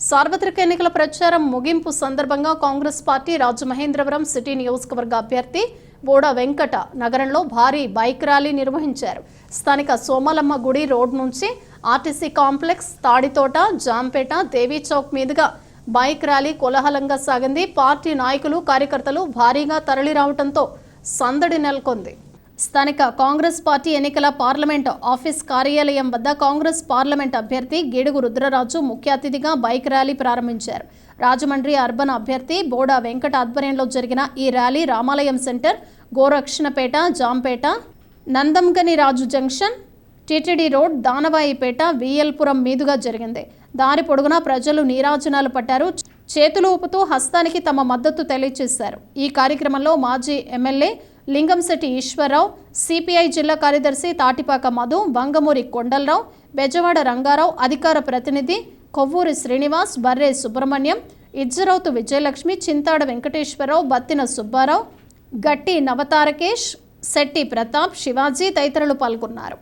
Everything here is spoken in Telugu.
సార్వత్రిక ఎన్నికల ప్రచారం ముగింపు సందర్భంగా కాంగ్రెస్ పార్టీ రాజమహేంద్రవరం సిటీ నియోజకవర్గ అభ్యర్థి బోడా వెంకట నగరంలో భారీ బైక్ ర్యాలీ నిర్వహించారు. స్థానిక సోమలమ్మ గుడి రోడ్ నుంచి ఆర్టీసీ కాంప్లెక్స్, తాడితోట, జాంపేట, దేవీ చౌక్ మీదుగా బైక్ ర్యాలీ కోలాహలంగా సాగింది. పార్టీ నాయకులు, కార్యకర్తలు భారీగా తరలి రావడంతో సందడి నెలకొంది. స్థానిక కాంగ్రెస్ పార్టీ ఎన్నికల పార్లమెంట్ ఆఫీస్ కార్యాలయం వద్ద కాంగ్రెస్ పార్లమెంట్ అభ్యర్థి గిడుగు రుద్రరాజు ముఖ్య అతిథిగా బైక్ ర్యాలీ ప్రారంభించారు. రాజమండ్రి అర్బన్ అభ్యర్థి బోడా వెంకట ఆధ్వర్యంలో జరిగిన ఈ ర్యాలీ రామాలయం సెంటర్, గోరక్షణపేట, జాంపేట, నందంగని రాజు junction, TTD road, Danavaipeta, VL Puram మీదుగా జరిగింది. దారి పొడుగునా ప్రజలు నీరాజనాలు పట్టారు. చేతులు ఊపుతూ హస్తానికి తమ మద్దతు తెలియజేశారు. ఈ కార్యక్రమంలో మాజీ ఎమ్మెల్యే లింగంశెట్టి ఈశ్వరరావు, సిపిఐ జిల్లా కార్యదర్శి తాటిపాక మధు, వంగమూరి కొండలరావు, బెజవాడ రంగారావు, అధికార ప్రతినిధి కొవ్వూరి శ్రీనివాస్, బర్రే సుబ్రహ్మణ్యం, ఇజ్జరౌతు విజయలక్ష్మి, చింతాడ వెంకటేశ్వరరావు, బత్తిన సుబ్బారావు, గట్టి నవతారకేష్, శెట్టి ప్రతాప్, శివాజీ తదితరులు పాల్గొన్నారు.